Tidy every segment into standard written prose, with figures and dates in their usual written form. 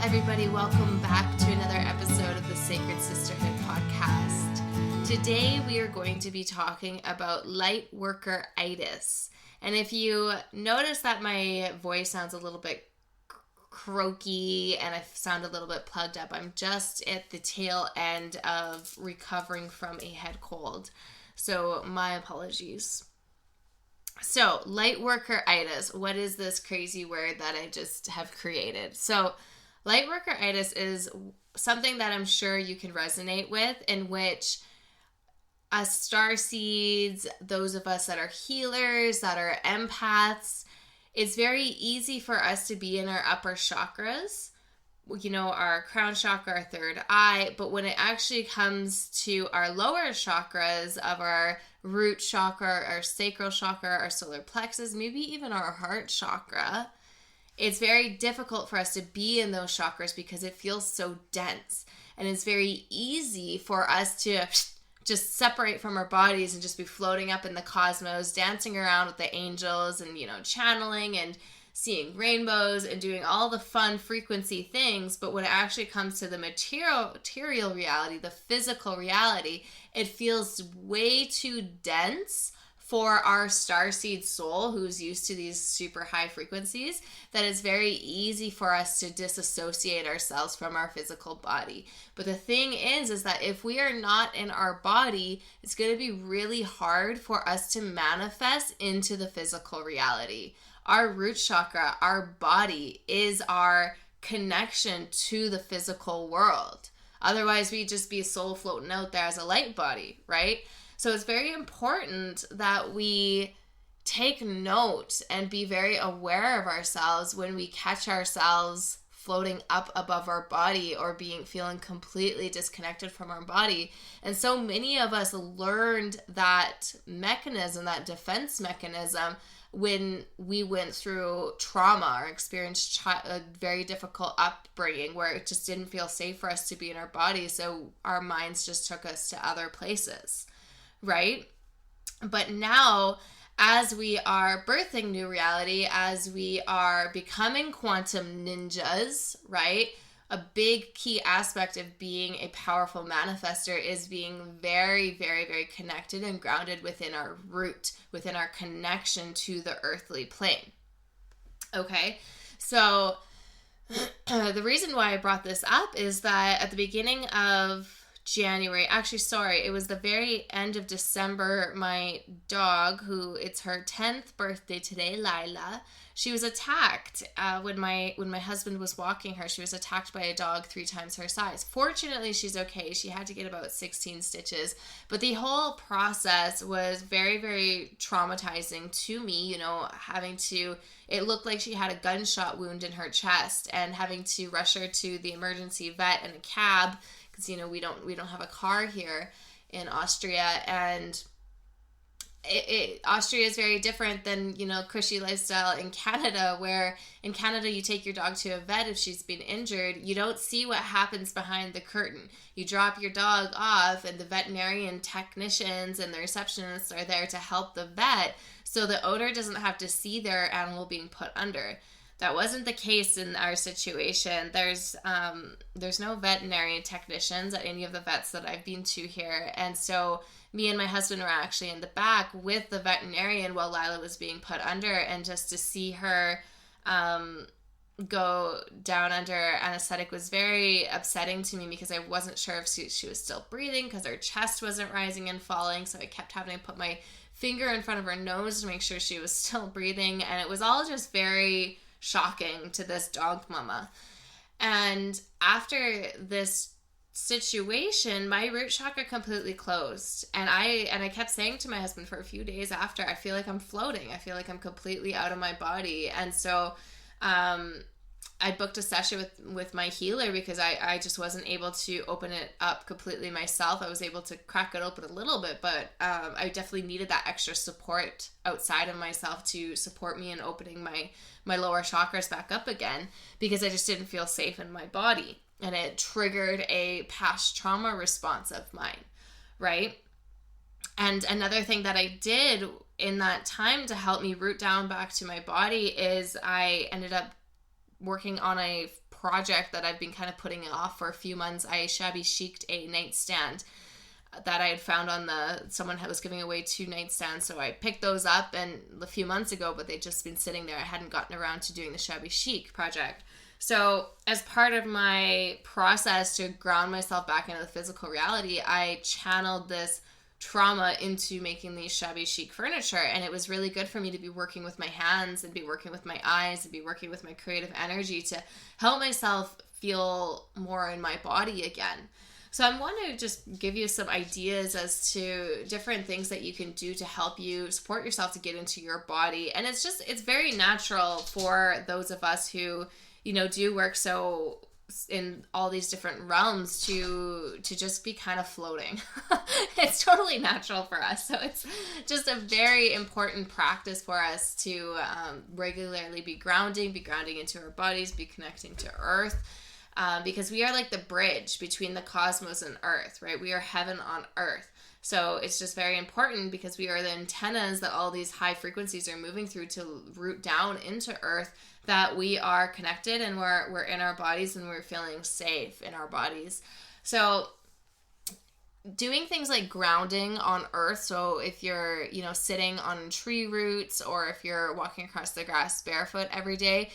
everybody. Welcome back to another episode of the Sacred Sisterhood podcast. Today we are going to be talking about Lightworker-itis. And if you notice that my voice sounds a little bit croaky and I sound a little bit plugged up, I'm just at the tail end of recovering from a head cold. So my apologies. So, Lightworker-itis, what is this crazy word that I just have created? So, Lightworker-itis is something that I'm sure you can resonate with, in which us starseeds, those of us that are healers, that are empaths, it's very easy for us to be in our upper chakras, you know, our crown chakra, our third eye, but when it actually comes to our lower chakras of our root chakra, our sacral chakra, our solar plexus, maybe even our heart chakra, it's very difficult for us to be in those chakras because it feels so dense. And it's very easy for us to just separate from our bodies and just be floating up in the cosmos, dancing around with the angels and, you know, channeling and seeing rainbows and doing all the fun frequency things. But when it actually comes to the material reality, the physical reality, it feels way too dense for our starseed soul, who's used to these super high frequencies, that it's very easy for us to disassociate ourselves from our physical body. But the thing is that if we are not in our body, it's going to be really hard for us to manifest into the physical reality. Our root chakra, our body, is our connection to the physical world. Otherwise, we'd just be a soul floating out there as a light body, right? So it's very important that we take note and be very aware of ourselves when we catch ourselves floating up above our body or feeling completely disconnected from our body. And so many of us learned that mechanism, that defense mechanism, when we went through trauma or experienced a very difficult upbringing where it just didn't feel safe for us to be in our body. So our minds just took us to other places, right? But now, as we are birthing new reality, as we are becoming quantum ninjas, right? A big key aspect of being a powerful manifester is being very, very, very connected and grounded within our root, within our connection to the earthly plane. Okay, so the reason why I brought this up is that at the beginning of January, it was the very end of December, my dog, who it's her 10th birthday today, Lila, she was attacked when my husband was walking her. She was attacked by a dog 3 times her size. Fortunately, she's okay. She had to get about 16 stitches, but the whole process was very, very traumatizing to me, you know, it looked like she had a gunshot wound in her chest and having to rush her to the emergency vet in a cab, because, you know, we don't have a car here in Austria, and Austria is very different than, you know, cushy lifestyle in Canada, where in Canada you take your dog to a vet if she's been injured. You don't see what happens behind the curtain. You drop your dog off and the veterinarian technicians and the receptionists are there to help the vet, so the owner doesn't have to see their animal being put under. That wasn't the case in our situation. There's no veterinarian technicians at any of the vets that I've been to here. And so me and my husband were actually in the back with the veterinarian while Lila was being put under, and just to see her go down under anesthetic was very upsetting to me, because I wasn't sure if she was still breathing, because her chest wasn't rising and falling. So I kept having to put my finger in front of her nose to make sure she was still breathing. And it was all just very shocking to this dog mama. And after this situation, my root chakra completely closed, and I kept saying to my husband for a few days after, I feel like I'm floating, I feel like I'm completely out of my body. And so I booked a session with my healer, because I just wasn't able to open it up completely myself. I was able to crack it open a little bit, but I definitely needed that extra support outside of myself to support me in opening my lower chakras back up again, because I just didn't feel safe in my body. And it triggered a past trauma response of mine, right? And another thing that I did in that time to help me root down back to my body is I ended up working on a project that I've been kind of putting off for a few months. I shabby chic'd a nightstand that I had found on someone was giving away 2 nightstands. So I picked those up and a few months ago, but they'd just been sitting there. I hadn't gotten around to doing the shabby chic project. So as part of my process to ground myself back into the physical reality, I channeled this trauma into making these shabby chic furniture. And it was really good for me to be working with my hands and be working with my eyes and be working with my creative energy to help myself feel more in my body again. So I want to just give you some ideas as to different things that you can do to help you support yourself to get into your body. And it's very natural for those of us who, do work so in all these different realms to just be kind of floating. It's totally natural for us. So it's just a very important practice for us to regularly be grounding into our bodies, be connecting to earth. Because we are like the bridge between the cosmos and earth, right? We are heaven on earth. So it's just very important because we are the antennas that all these high frequencies are moving through to root down into earth, that we are connected and we're in our bodies and we're feeling safe in our bodies. So doing things like grounding on earth. So if you're, sitting on tree roots, or if you're walking across the grass barefoot every day,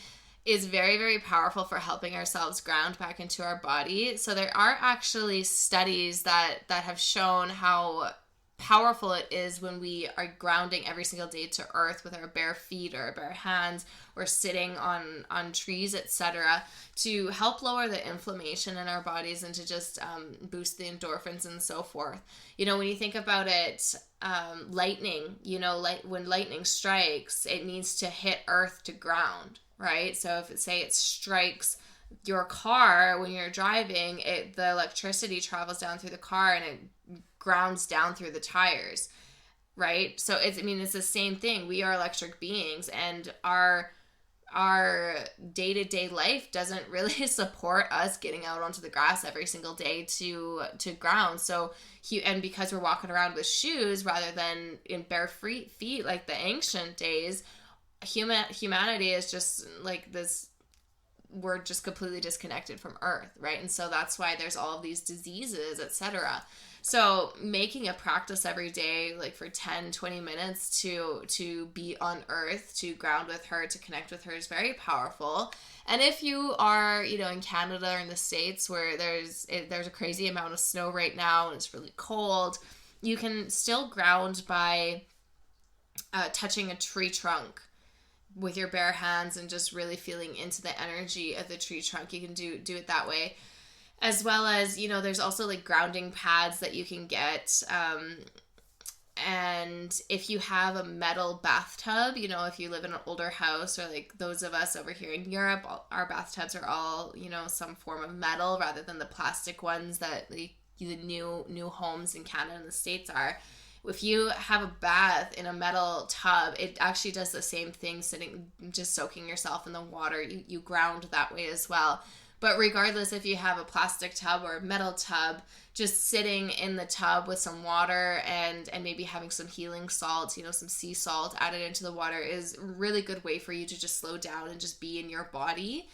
is very, very powerful for helping ourselves ground back into our body. So there are actually studies that have shown how powerful it is when we are grounding every single day to earth with our bare feet or our bare hands, or sitting on trees, etc., to help lower the inflammation in our bodies and to just boost the endorphins and so forth. When you think about it, lightning, when lightning strikes, it needs to hit earth to ground, right? So if it strikes your car when you're driving, the electricity travels down through the car and it grounds down through the tires, right? So it's the same thing. We are electric beings, and our day-to-day life doesn't really support us getting out onto the grass every single day to ground. So and because we're walking around with shoes rather than in bare feet like the ancient days, humanity is just like this. We're just completely disconnected from earth, right? And so that's why there's all of these diseases, etc. So making a practice every day, like for 10, 20 minutes to be on earth, to ground with her, to connect with her, is very powerful. And if you are, in Canada or in the States where there's a crazy amount of snow right now and it's really cold, you can still ground by touching a tree trunk with your bare hands and just really feeling into the energy of the tree trunk. You can do it that way. As well as, there's also like grounding pads that you can get. And if you have a metal bathtub, if you live in an older house, or like those of us over here in Europe, our bathtubs are all, some form of metal rather than the plastic ones that the new homes in Canada and the States are. If you have a bath in a metal tub, it actually does the same thing, just soaking yourself in the water. You ground that way as well. But regardless, if you have a plastic tub or a metal tub, just sitting in the tub with some water and maybe having some healing salts, some sea salt added into the water, is a really good way for you to just slow down and just be in your body.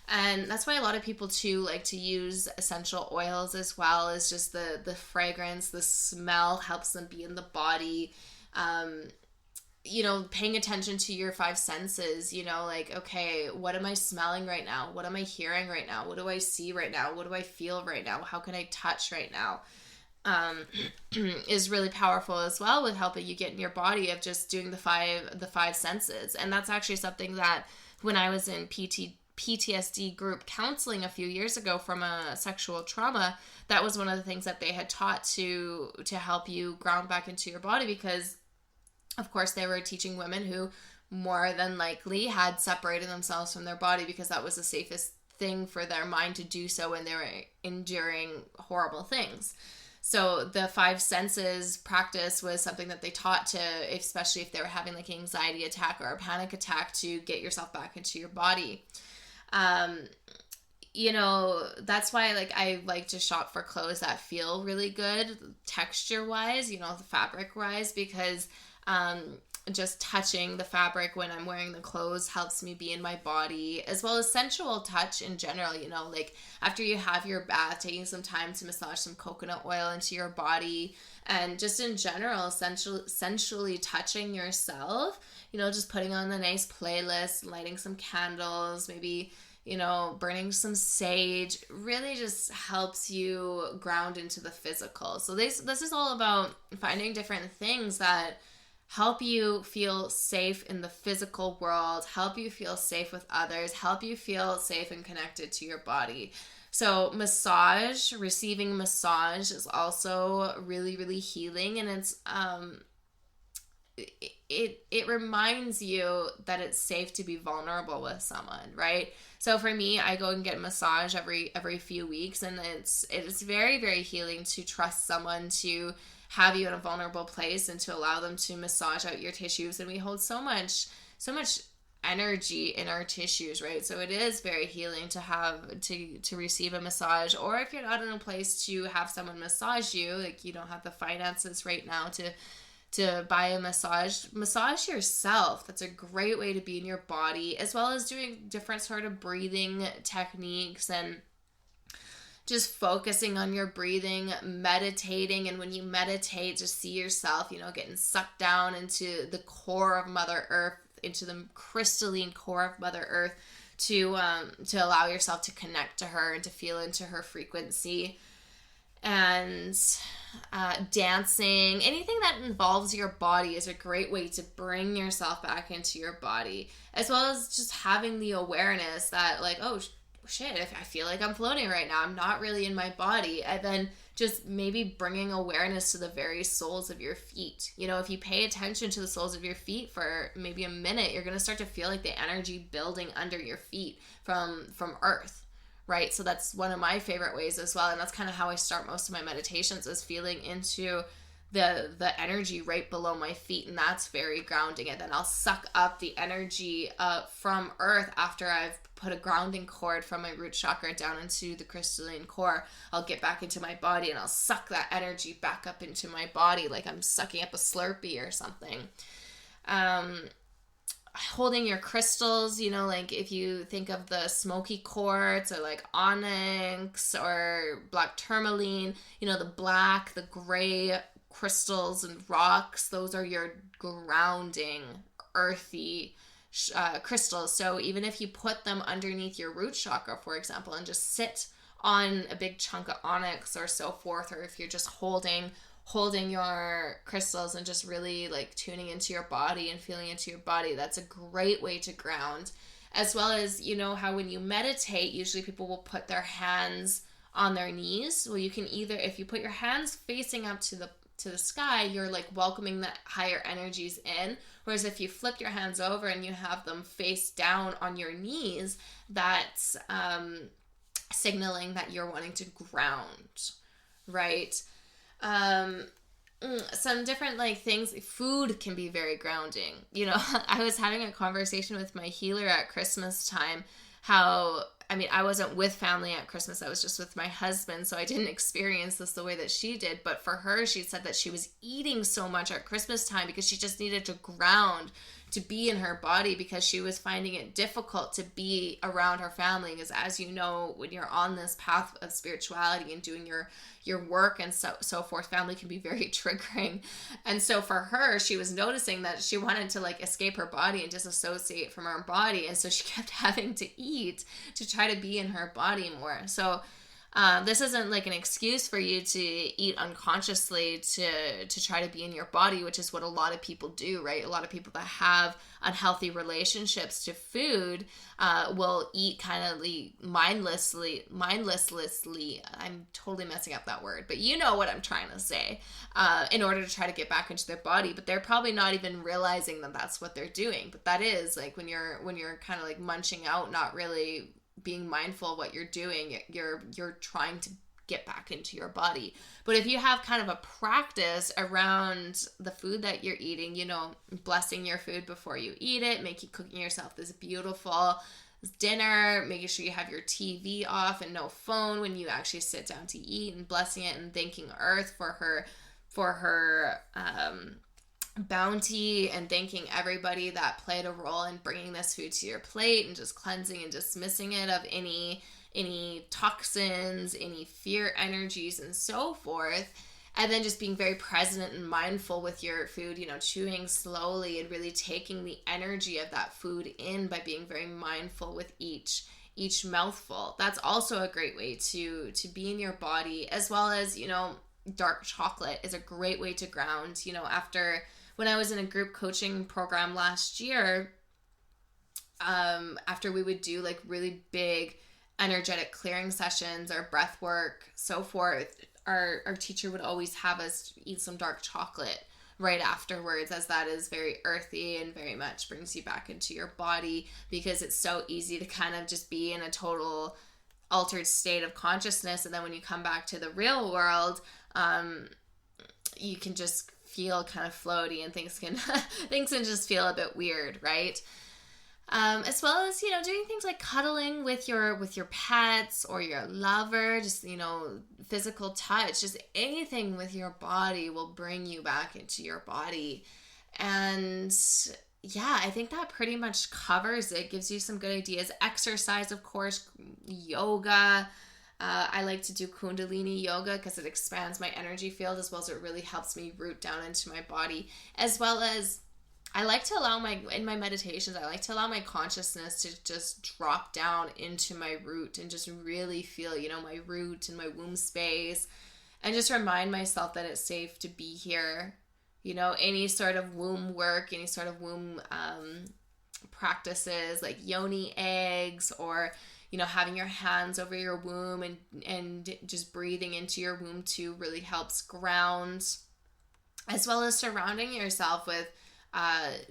And that's why a lot of people too like to use essential oils as well, as just the fragrance, the smell helps them be in the body. Paying attention to your 5 senses, like, okay, what am I smelling right now? What am I hearing right now? What do I see right now? What do I feel right now? How can I touch right now? Is really powerful as well with helping you get in your body, of just doing the five senses. And that's actually something that when I was in PTSD group counseling a few years ago from a sexual trauma, that was one of the things that they had taught to help you ground back into your body, because of course they were teaching women who more than likely had separated themselves from their body because that was the safest thing for their mind to do so when they were enduring horrible things. So the 5 senses practice was something that they taught to, especially if they were having like an anxiety attack or a panic attack, to get yourself back into your body. That's why I like to shop for clothes that feel really good texture wise, the fabric wise, because just touching the fabric when I'm wearing the clothes helps me be in my body, as well as sensual touch in general. You know, like after you have your bath, taking some time to massage some coconut oil into your body, and just in general, sensually touching yourself, you know, just putting on a nice playlist, lighting some candles, maybe, you know, burning some sage, really just helps you ground into the physical. So this is all about finding different things that help you feel safe in the physical world, help you feel safe with others, help you feel safe and connected to your body. So receiving massage is also really, really healing, and it's it reminds you that it's safe to be vulnerable with someone, right? So for me, I go and get a massage every few weeks, and it's very, very healing to trust someone to have you in a vulnerable place and to allow them to massage out your tissues. And we hold so much energy in our tissues, right? So it is very healing to have to receive a massage. Or if you're not in a place to have someone massage you, like you don't have the finances right now to buy a massage yourself. That's a great way to be in your body, as well as doing different sort of breathing techniques and just focusing on your breathing, meditating. And when you meditate, just see yourself, you know, getting sucked down into the core of Mother Earth, into the crystalline core of Mother Earth, to allow yourself to connect to her and to feel into her frequency. And dancing, anything that involves your body is a great way to bring yourself back into your body, as well as just having the awareness that, like, oh shit, if I feel like I'm floating right now, I'm not really in my body. And then just maybe bringing awareness to the very soles of your feet. You know, if you pay attention to the soles of your feet for maybe a minute, you're going to start to feel like the energy building under your feet from earth, right? So that's one of my favorite ways as well. And that's kind of how I start most of my meditations, is feeling into the energy right below my feet, and that's very grounding. And then I'll suck up the energy from earth after I've put a grounding cord from my root chakra down into the crystalline core. I'll get back into my body and I'll suck that energy back up into my body like I'm sucking up a Slurpee or something. Holding your crystals, you know, like if you think of the smoky quartz or like onyx or black tourmaline, you know, the black, the gray crystals and rocks, those are your grounding, earthy crystals. So even if you put them underneath your root chakra, for example, and just sit on a big chunk of onyx or so forth, or if you're just holding your crystals and just really like tuning into your body and feeling into your body, that's a great way to ground. As well as, you know how when you meditate, usually people will put their hands on their knees. Well, you can either, if you put your hands facing up to the sky, you're like welcoming the higher energies in. Whereas if you flip your hands over and you have them face down on your knees, that's signaling that you're wanting to ground, right? Some different like things. Food can be very grounding. You know, I was having a conversation with my healer at Christmas time, I wasn't with family at Christmas. I was just with my husband, so I didn't experience this the way that she did. But for her, she said that she was eating so much at Christmas time because she just needed to ground, to be in her body, because she was finding it difficult to be around her family. Because as you know, when you're on this path of spirituality and doing your work and so forth, family can be very triggering. And so for her, she was noticing that she wanted to like escape her body and disassociate from her body. And so she kept having to eat to try to be in her body more. So this isn't like an excuse for you to eat unconsciously to try to be in your body, which is what a lot of people do, right? A lot of people that have unhealthy relationships to food will eat kind of mindlessly. I'm totally messing up that word, but you know what I'm trying to say, in order to try to get back into their body. But they're probably not even realizing that that's what they're doing. But that is like when you're kind of like munching out, not really being mindful of what you're doing, you're trying to get back into your body. But if you have kind of a practice around the food that you're eating, you know, blessing your food before you eat it, cooking yourself this beautiful dinner, making sure you have your TV off and no phone when you actually sit down to eat, and blessing it and thanking Earth for her bounty and thanking everybody that played a role in bringing this food to your plate, and just cleansing and dismissing it of any toxins, any fear energies, and so forth. And then just being very present and mindful with your food, chewing slowly and really taking the energy of that food in by being very mindful with each mouthful. That's also a great way to be in your body, as well as, dark chocolate is a great way to ground. When I was in a group coaching program last year, after we would do like really big energetic clearing sessions or breath work, so forth, our teacher would always have us eat some dark chocolate right afterwards, as that is very earthy and very much brings you back into your body, because it's so easy to kind of just be in a total altered state of consciousness, and then when you come back to the real world, you can just feel kind of floaty, and things can just feel a bit weird, right? As well as, doing things like cuddling with your pets or your lover, just, physical touch, just anything with your body will bring you back into your body. And yeah, I think that pretty much covers it. Gives you some good ideas. Exercise, of course, yoga. I like to do Kundalini yoga because it expands my energy field, as well as it really helps me root down into my body, as well as I like to allow in my meditations, I like to allow my consciousness to just drop down into my root and just really feel, my root and my womb space, and just remind myself that it's safe to be here. Any sort of womb work, any sort of womb practices like yoni eggs, or, having your hands over your womb and just breathing into your womb too really helps ground, as well as surrounding yourself with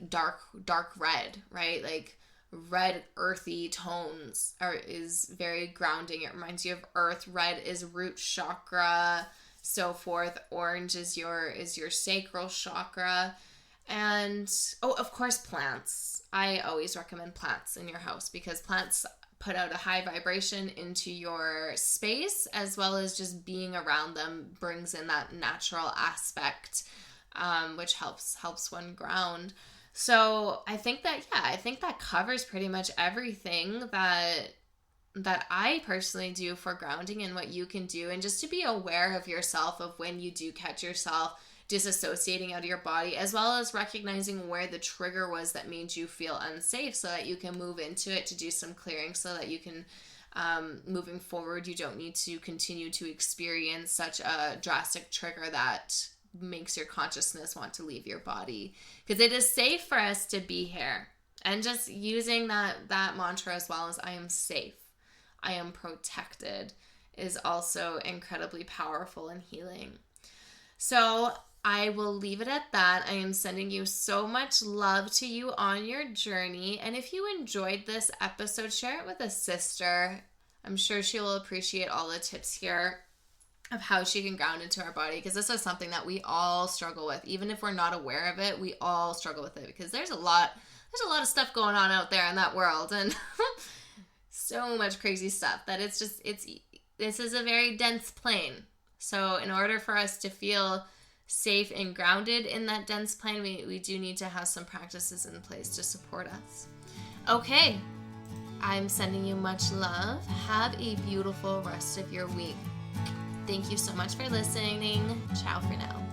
dark red, right? Like red earthy tones is very grounding. It reminds you of earth. Red is root chakra, so forth. Orange is your sacral chakra. And of course, plants. I always recommend plants in your house, because plants put out a high vibration into your space, as well as just being around them brings in that natural aspect, which helps one ground. So I think that covers pretty much everything that I personally do for grounding, and what you can do, and just to be aware of yourself, of when you do catch yourself disassociating out of your body, as well as recognizing where the trigger was that made you feel unsafe, so that you can move into it to do some clearing, so that you can moving forward, you don't need to continue to experience such a drastic trigger that makes your consciousness want to leave your body, because it is safe for us to be here. And just using that mantra, as well as I am safe, I am protected, is also incredibly powerful and healing. So I will leave it at that. I am sending you so much love to you on your journey. And if you enjoyed this episode, share it with a sister. I'm sure she will appreciate all the tips here of how she can ground into our body, because this is something that we all struggle with. Even if we're not aware of it, we all struggle with it, because there's a lot of stuff going on out there in that world, and so much crazy stuff that this is a very dense plane. So in order for us to feel safe and grounded in that dense plane, we do need to have some practices in place to support us. Okay, I'm sending you much love. Have a beautiful rest of your week. Thank you so much for listening. Ciao for now.